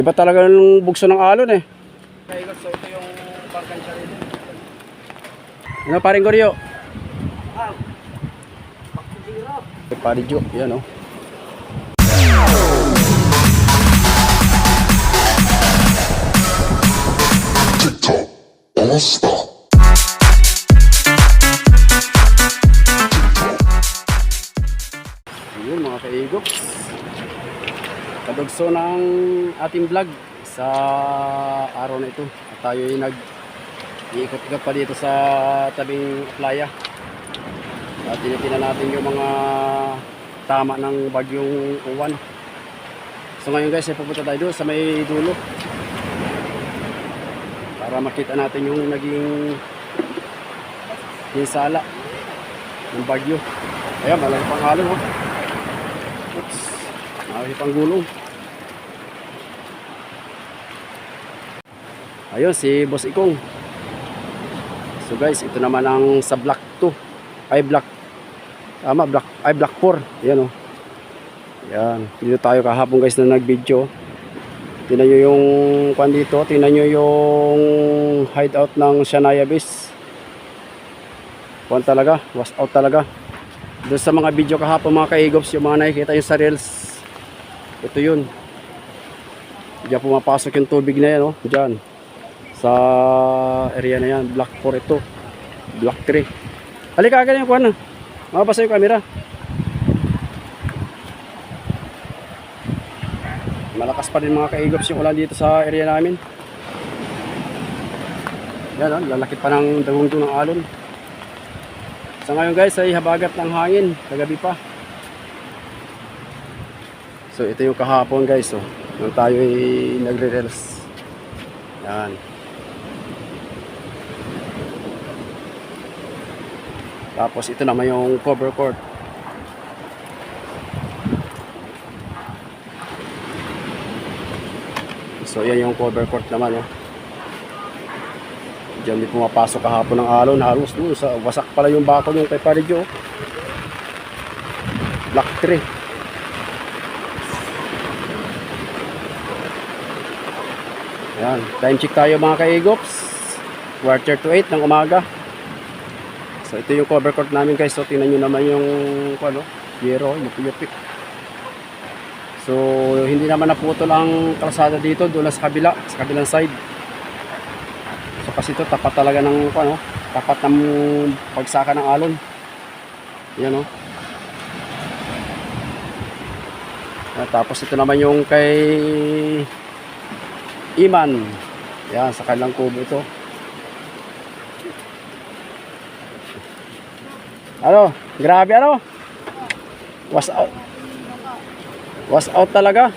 Iba talaga ng bugso ng alon eh. So ito yung barkansya rin. Ano paring Goryo? Pari Jo, yan oh. TikTok, all-star. Ayun mga kaigop, kadugso ng ating vlog sa araw na ito. At tayo ay nag-iikot-ikot pa dito sa tabing playa. At tinitingnan natin yung mga tama ng bagyong Uwan. So ngayon guys, ay pupunta tayo doon sa may dulo para makita natin yung naging pinsala ng bagyo. Ayan, malaki pang alon oh. Oops, malaki pang gulong. Ayun, si Boss Ikong. So guys, ito naman ang sa block 2. Ay block, tama, block 4. Ayan oh. Ayan, dito tayo kahapon guys na nag-video. Tingnan nyo yung kwan dito, tingnan nyo yung hideout ng Shania Base. Kwan talaga, was out talaga. Doon sa mga video kahapon mga kaigops, yung mga nakikita yung sa reels, ito yun. Diyan pumapasok yung tubig na yan, oh. Diyan. Sa area na yan, block 4 ito. Block 3. Halika agad yung kuhan na. Mabasa yung camera. Malakas pa rin mga kaigops yung ulan dito sa area namin. Yan, oh, lalakit pa ng dagong ng alon. So ngayon guys ay habagat ng hangin kagabi pa. So ito yung kahapon guys oh. Nung tayo ay nagre-reels. Yan. Tapos ito naman yung cover court. So yan yung cover court naman oh. Diyan di pumapasok kahapon ng alon, halos doon sa wasak pala yung bakod yung kay Pari Jo. Block 3. Ayan, time check tayo mga kaigops. 7:45 ng umaga. So ito yung cover court namin guys. So tingnan nyo naman yung ano, yero, yupi-yupi. So hindi naman naputol ang kalsada dito, doon sa kabila, sa kabilang side. So kasi ito tapat talaga ng ano, tapat ng pagsaka ng alon. Yan oh. At tapos ito naman yung kay Iman. Yan, sa kanilang kubo ito. Ano? Grabe ano? Was out. Was out talaga.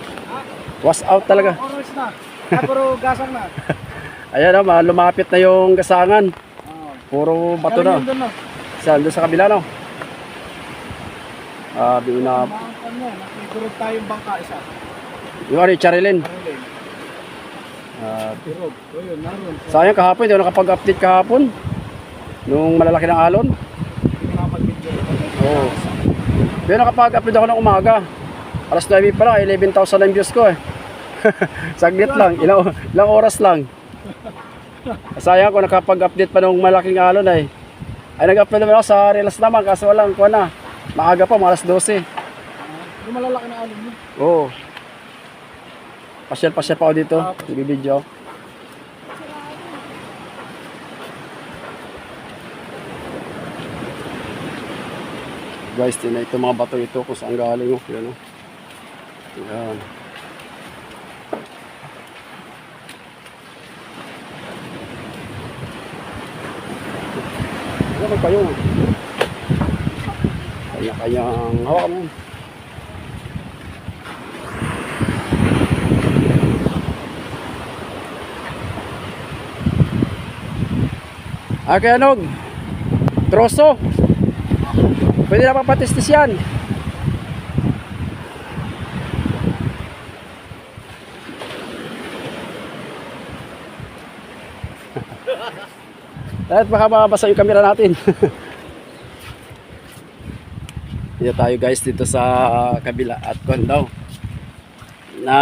Was out talaga. Oras na. Puro gasang na. Ayan na, lumapit na yung gasangan. Puro bato na. Saan? Doon sa kabila no? Binap. Nakikirog tayong bangka isa. Yung ano, Charilyn. Kirog. O yun, naroon. Sayang kahapon, hindi ako nakapag-update kahapon. Nung malalaki ng alon. Nakapag-video. Oo. Pero nakapag-upload ako ng umaga. Alas 9 pa lang, 11,000 ang views ko eh. Saglit lang, ilang oras lang. Sayang ko nakapag-update pa nung malaking alon eh. Ay nag-upload naman ako sa reels naman kaso walang kuha na. Maaga pa, alas 12. Yung malalaki na alon mo. Oo. Pasyal-pasyal pa ako dito. Nagbibideo. Guys, ito mga bato ito kung saan galing. Yan o. Yan. Ano kayo? Kanya-kanyang hawak mo. Kaya nog troso pwede na papatistis yan. At baka mabasa yung camera natin. Dito tayo guys dito sa kabila at kung daw na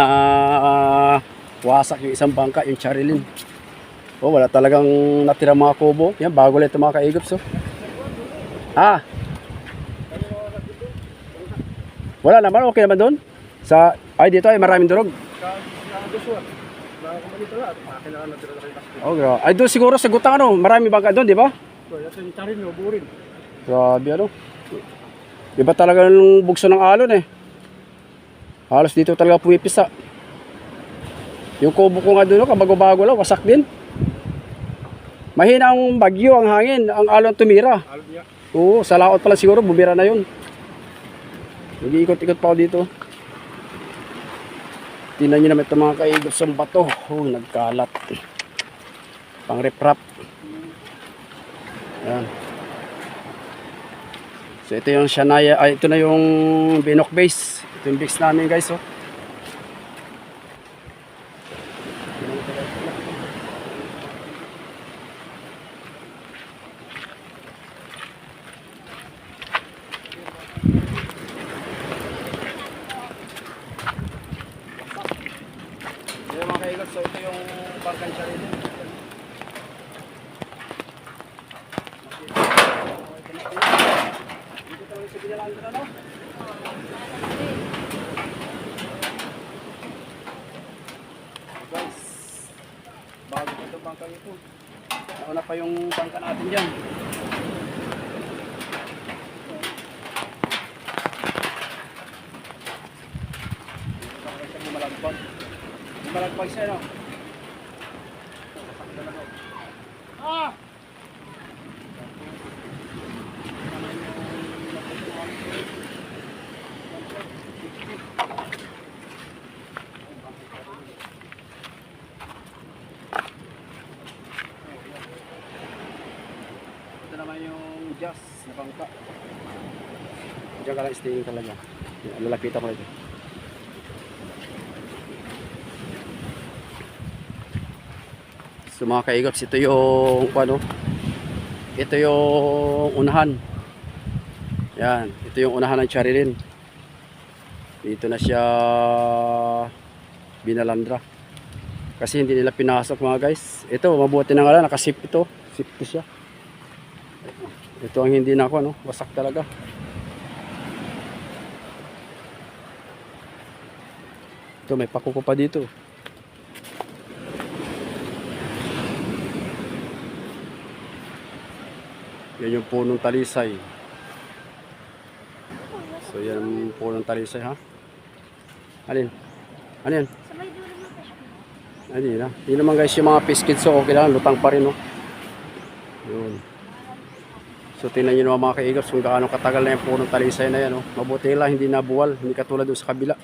Wasak yung isang bangka, yung Charilyn. Oh, wala talagang natira mga kubo. Yan, bago lang ito mga kaigops. Oh. Ah! Wala naman, okay naman doon. Ay, dito ay maraming durog. Oh, grabe. Ay, doon siguro sa gutang ano, marami bangka doon, di ba? Ito yung tarin, burin. Grabe ano. Iba talaga ng bugso ng alon eh. Halos dito talaga pumipisa. Yung kubo ko nga doon, kabago-bago lang, wasak din. Mahina ang bagyo, ang hangin, ang alon tumira. Alon niya. Oo, sa laot pala siguro, bumira na yun. Nag-iikot-ikot pa ako dito. Tingnan nyo naman ito mga kaigops ng bato. Oh, nagkalat. Pang riprap. Ayan. So ito yung Shanaya, ay ito na yung Binok base. Ito yung base namin guys, oh. Ayan mga kaigops, so ito yung bangkansya rin. Dito talaga sa Binalandra, no? Guys, bago pa ito bangka ito. Nauna pa yung bangka natin dyan. Malagpag siya, no? Ah! Ito naman yung jazz na bangka. Diyan ka lang staying talaga. Lalapitan ko na ito. So mga kaigops, ito yung ano, ito yung unahan. Yan, ito yung unahan ng Charilyn. Dito na siya binalandra. Kasi hindi nila pinasok mga guys. Ito, mabuti na nga lang, nakasip ito. Safety siya. Ito ang hindi na ako, no? Wasak talaga. Ito, may pakuko pa dito. Yan yung punong talisay. So yan yung punong talisay, ha? Alin? Ano yan? Ano yun, ha? Yun naman guys yung mga piskid, so okay lang, lutang pa rin, no? Yun. So tingnan nyo naman mga kaigops kung gaano katagal na yung punong talisay na yan, no? Mabuti lang, hindi nabuwal, hindi katulad doon sa kabila.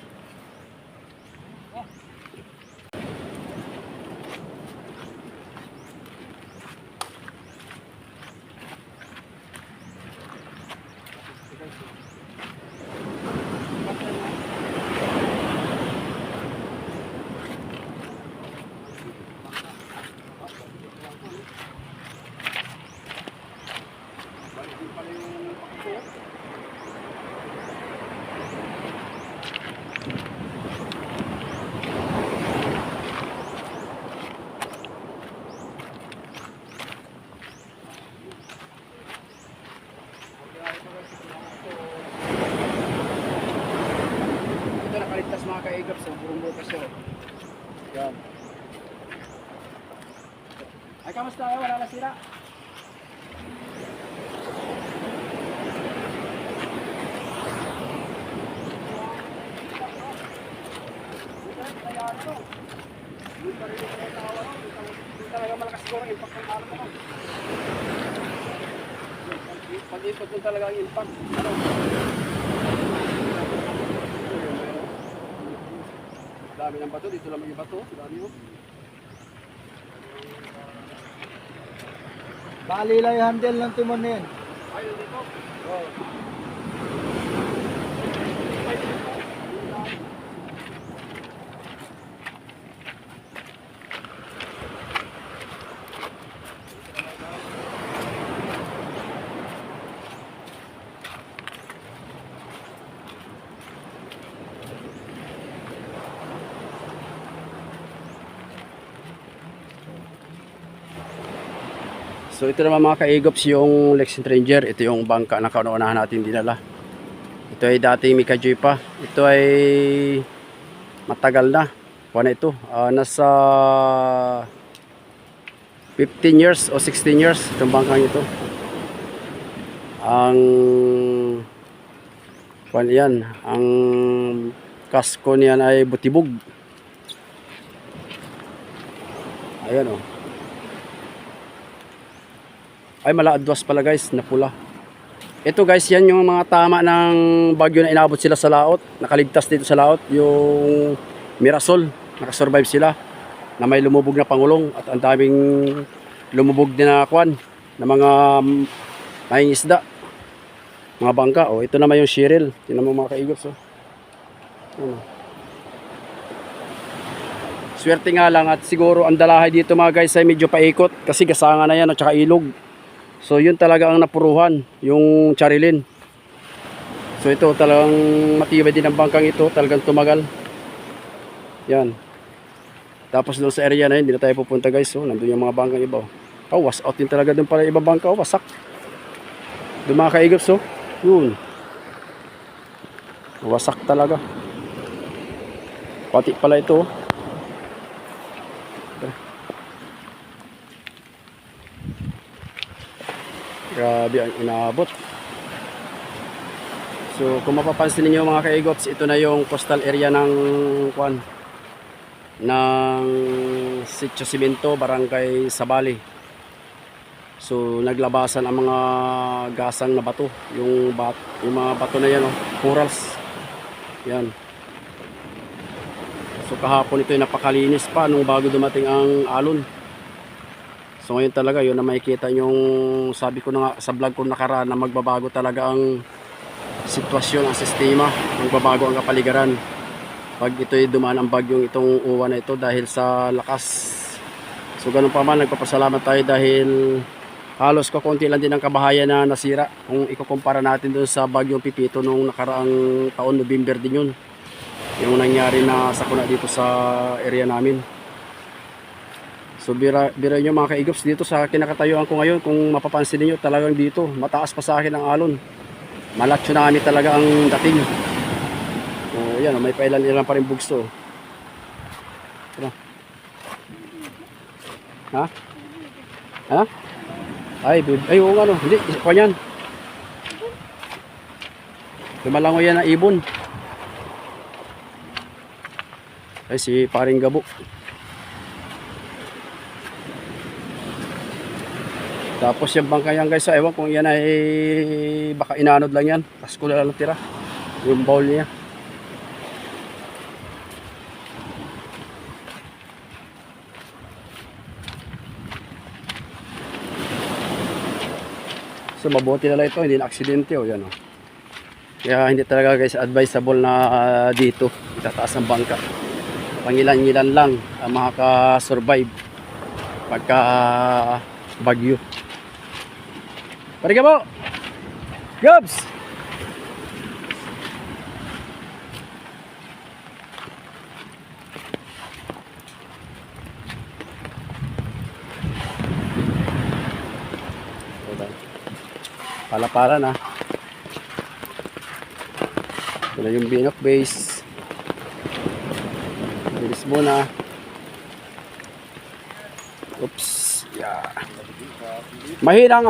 Ito nakaligtas mga kaigops, so burong bukas yun. Yan. Ay, kamusta kayo? Wala na sira. Talaga malakas siguro ang impact ng araw mo. Pag-ipot mo talaga ang impact. Ano? Dami ng bato, dito lang yung bato. Dami mo. Bali lang yung handle ng timon na yan. Ayun dito. Oh. So ito naman mga kaigops yung Lex Ranger. Ito yung bangka na kaunahan natin dinala. Ito ay dating Mikajoy pa. Ito ay matagal na. Kuha na ito. Nasa 15 years o 16 years itong bangkang ito. Ang kuha yan. Ang kasko niyan ay butibog. Ayan o. Ay malaadwas pala guys, na pula. Ito guys, yan yung mga tama ng bagyo na inabot sila sa laot. Nakaligtas dito sa laot. Yung Mirasol, nakasurvive sila. Na may lumubog na pangulong. At ang daming lumubog din na kwan. Na mga mahing isda. Mga bangka. O, ito naman yung Cheryl. Tingnan mo mga kaigops. Swerte nga lang at siguro ang dalahay dito mga guys ay medyo paikot. Kasi gasangan na yan at saka ilog. So yun talaga ang napuruhan, yung Charilyn. So ito talagang matibay din ang bangkang ito, talagang tumagal. Yan. Tapos doon sa area na yun, hindi na tayo pupunta guys. So nandun yung mga bangkang iba. Oh, was out din talaga doon pala ibang bangka. Oh, wasak. Doon mga kaigops, oh. Yun. Wasak talaga. Pati pala ito, oh. Grabe ang inabot. So kung mapapansin niyo mga kaigops, ito na yung coastal area ng Kwan ng Sitio Cimento, Barangay Sabali. So naglabasan ang mga gasang na bato, yung mga bato na yan, oh, corals. Yan. So kahapon ito ay napakalinis pa nung bago dumating ang alon. So ngayon talaga yun na makikita yung sabi ko na nga sa vlog ko nakaraan na magbabago talaga ang sitwasyon, ang sistema, magbabago ang kapaligiran pag ito'y dumaan ang bagyong itong uwan na ito dahil sa lakas. So ganun pa man, nagpapasalamat tayo dahil halos kakunti lang din ang kabahayan na nasira kung ikukumpara natin dun sa bagyong Pipito nung nakaraang taon, November din yun yung nangyari na sakuna dito sa area namin. So bira nyo mga kaigops, dito sa kinakatayuan ko ngayon, kung mapapansin niyo talagang dito mataas pa sa akin ang alon. Malat tsunami talaga ang dating. So yan, may pailan-ilan pa rin bugso. Ano? Ha? Ha? Ay oo nga no, hindi, pa yan. Lumalangoy yan na ibon. Ay si paring Gabo. Tapos yung bangka yan guys, ewan kung yan ay baka inanod lang yan. Tapos ko lang tira yung bowl niya. So mabuti na lang ito, hindi na aksidente, oh, yan, oh. Kaya hindi talaga guys advisable na dito itataas ang bangka. Pangilan-ngilan lang ang makaka-survive pagka bagyo. Pari ka po! Gobs! Pala-pala na. Ito na yung Binok base. Bilis muna. Oops. Yeah. Mahinang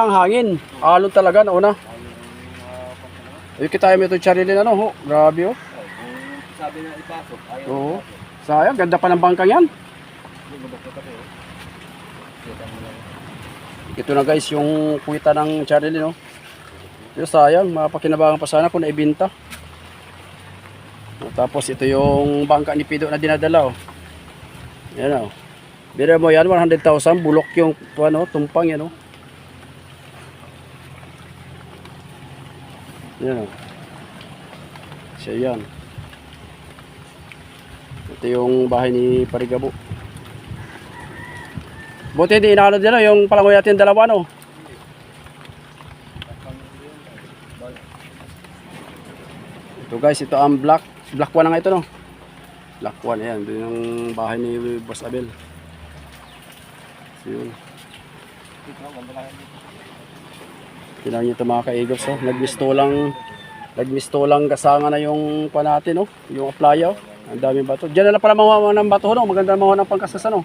hangin. Alon talaga nauna. Ay kita mo ito Charilyn ano ho. Grabe oh. Sabi na ipasok. Oo. Sayang, ganda pa ng bangkang yan. Ito na guys yung kuwita ng Charilyn oh. Pero sayang, mapakinabangan pa sana kung naibinta. Tapos ito yung bangka ni Pido na dinadala oh. Yan oh. Bira mo yan, 100,000, bulok yung ano, tumpang yan, oh. Yan, oh. Siya yan. Ito yung bahay ni Parigabo. Buti hindi inaalod yan, oh, yung palangoy natin dalawa, no? Ito guys, ito ang black 1 na nga ito, no? Black 1, yan. Ito yung bahay ni Boss Abel. Yun. Tingnan nyo ito mga kaigops, oh. Nagmisto lang kasanga na yung pa natin, oh. Yung aplaya, oh. Ang daming bato. Diyan na pala mawawa ng bato, no? Maganda mawawa ng pangkasas, ano?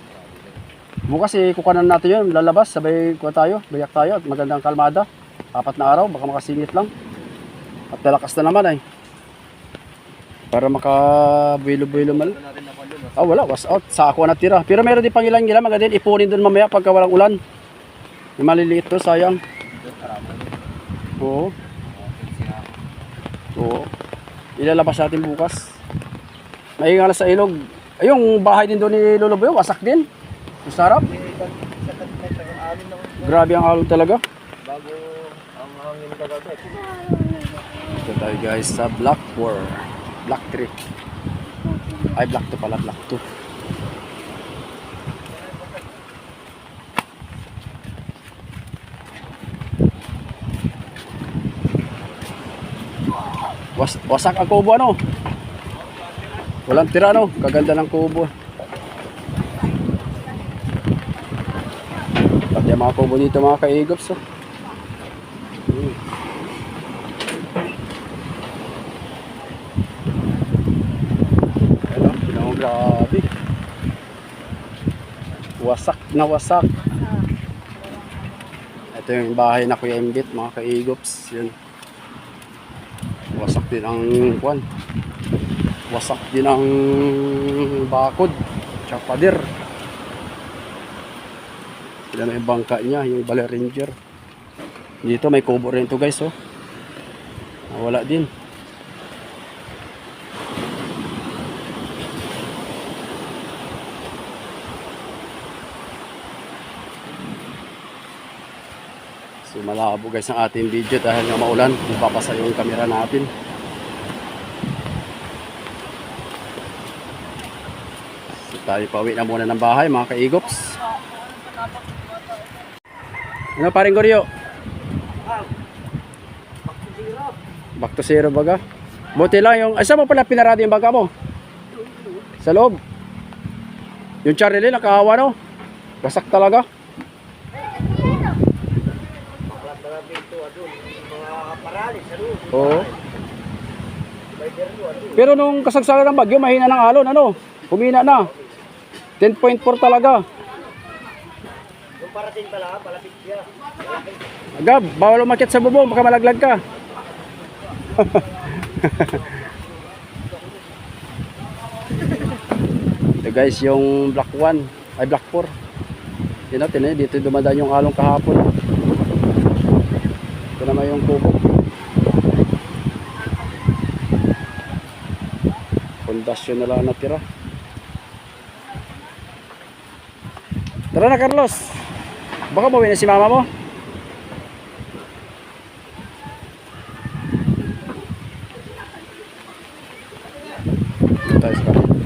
Bukas kukunan natin yun, lalabas, sabay kuha tayo, bayak tayo, at magandang kalmada. 4 na araw, baka makasingit lang. At nalakas na naman ay. Para makabuilo-builo mal. Ah, wala, was out. Sa ako natira. Pero meron din pang ilan-ilan, maganda din ipunin doon mamaya pagka walang ulan. Yung maliliit to, sayang. Oo. Oo. Ilalabas natin bukas. Maingala sa ilog. Ay, yung bahay din doon ni Lolo Boy, wasak din. Ang sarap. Grabe ang alon talaga. Bago ang hangin kagagat. Ito tayo guys sa Block 4. Block 3. Ay, Block 2 pala. Block 2. Wasak ang kubo, ano? Walang tira, no? Kaganda ng kubo. Pati ang mga kubo dito mga kaigops, oh. Ano? Pinang grabe. Wasak na wasak. Ito yung bahay na Kuya Imbit mga kaigops. Yan. Wasak din ang kwan. Wasak din ang bakod. Tsaka pader. Yan ang bangka niya, yung Bale Ranger. Dito may kubo rin to guys, oh. Wala din. So malabo guys ang ating video dahil nga maulan, papasa yung camera natin. So tayo pauwi na muna ng bahay mga kaigops. Ano paring Goryo? Back to zero baga. Buti lang yung, asa mo pala pinarado yung baga mo? Sa loob. Yung Charlie nakaawa, no? Gasak talaga. Oo. Pero nung kasagsagan ng bagyo, mahina ng alon, ano? Humina na. 10.4 talaga. Yung parating pala, palapit siya. Agab, bawal umakyat sa bubong, baka malaglag ka. Ito guys, yung Block 1, ay Block 4. Yan natin dito dumadaan yung along kahapon. Ito naman yung kubo. Pundasyon na lang natira. Tara na Carlos. Baka mawin na si mama mo.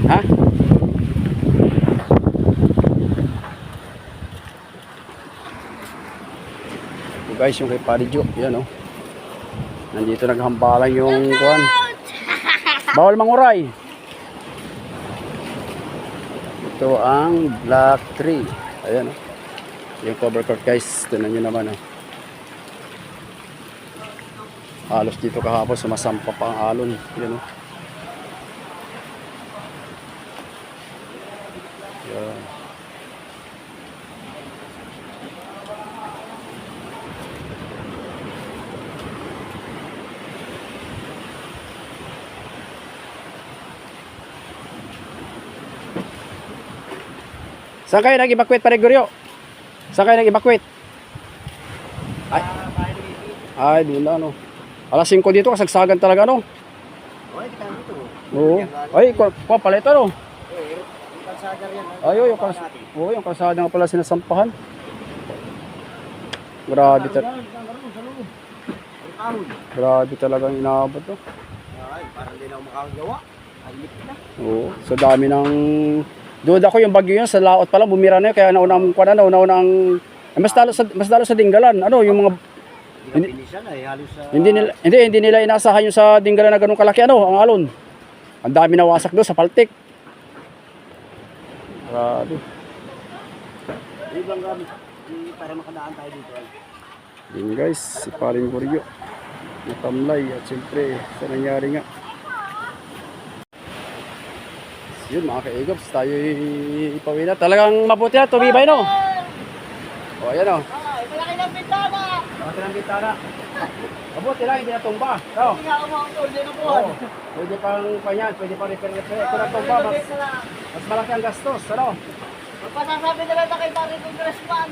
Ha? Ito guys yung kay Parijo. Yan oh. Nandito naghambalan yung kuwan. Bawal manguray. Ito ang Block 3. Ayan oh. Yung cover court guys. Tignan nyo naman oh. Halos dito kahapon sumasampa pa ang alon. Yan oh. Yan. Saan kayo nag-evacuate pare Goryo? Saan kayo nag-evacuate? Ay, doon na ano. Alas 5 dito kasagsagan talaga no. Okay, kita dito. Oo. Ay, ko pala ito no. Yung kalsada yan. Ay, yung kalsada. Oo, yung kalsada nga pala sinasampahan. Grabe talaga. Grabe talaga ang inaabot to. Ay, parang hindi na ako makakagawa. Alit na. Oo, sa dami ng duda ko yung bagyo yun sa laot pa lang bumira na yun kaya naunang kuan na naunang mas dalo sa Dinggalan. Ano yung mga Hindi pinisan ay halos sa hindi nila inaasahan yung sa Dinggalan na ganung kalaki ano ang alon. Ang dami na wasak doon sa Paltik. Grabe. Para makadaan tayo dito. Yun guys, si Paring Buryo. Natamlay at siyempre sa nangyari nga. Yun mga ka-egops, tayo ipawin na. Talagang mabuti na, tumibay no. O ayan o. Ito lang ng bintana! Mabuti ng bintana. Mabuti lang, hindi na tumba. No? Hindi nga umangkol, hindi na Oo. buwan. Pwede pang panyan, pwede pang repair. Kung na tumba, mas malaki ang gastos. Ano? Magpasasabi na lang na kay Paring Congressman.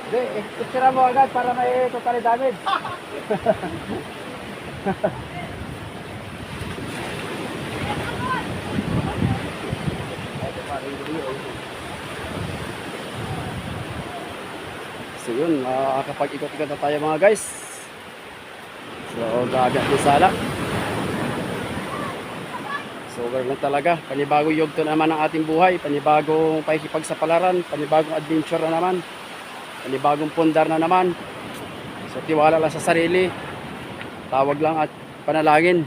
Hindi, itira mo agad para may totally damage. So yun, makakapag-ikot-ikot na tayo mga guys. So, gabi at sala. So, ganun lang talaga. Panibagong yugto naman ang ating buhay. Panibagong pakikipagsapalaran. Panibagong adventure na naman. Panibagong pundar na naman. So, tiwala lang sa sarili. Tawag lang at panalangin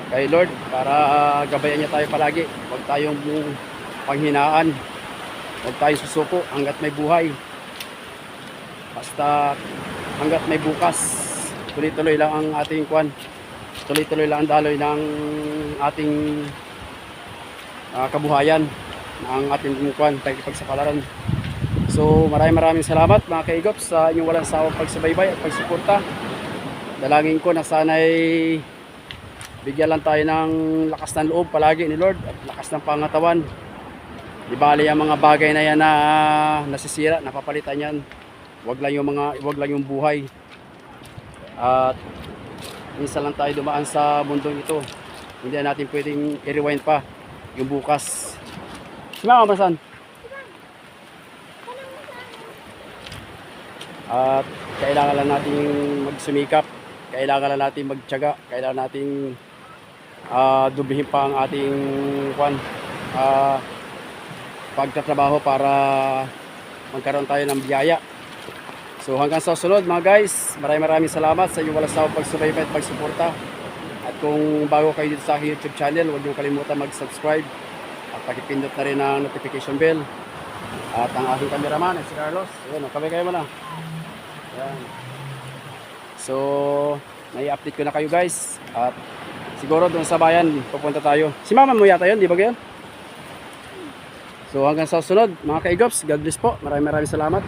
kay Lord para gabayan niya tayo palagi. Huwag tayong panghinaan. Huwag tayong susuko hanggat may buhay. Basta hanggat may bukas, tuloy-tuloy lang ang ating kwan. Tuloy-tuloy lang ang daloy ng ating kabuhayan, ng ating kwan, pakikipagsapalaran. So maraming salamat mga kaigops sa inyong walang sawang pagsubaybay at pagsuporta. Dalangin ko na sana'y bigyan lang tayo ng lakas ng loob palagi ni Lord at lakas ng pangatawan. Di bali ang mga bagay na yan na nasisira, napapalitan yan. Wag lang yung buhay. At minsan lang tayo dumaan sa mundong ito. Hindi natin pwedeng i-rewind pa yung bukas. Si Mama Masan. At kailangan lang nating magsumikap. Kailangan lang nating magtiyaga. Kailangan nating dubihin pa ang ating pagtatrabaho para magkaroon tayo ng biyaya. So hanggang sa sunod mga guys, maraming salamat sa inyong walang sawang pagsubaybay at pagsuporta. At kung bago kayo dito sa aking YouTube channel, huwag niyo kalimutan mag-subscribe at pakipindot na rin ang notification bell. At ang aking cameraman, si Carlos. Ayan, kamay kayo muna. Ayan. So, nai-update ko na kayo guys. At siguro doon sa bayan, pupunta tayo. Si Mama mo yata yun, di ba ganyan? So hanggang sa sunod mga kaigops, God bless po. Maraming salamat.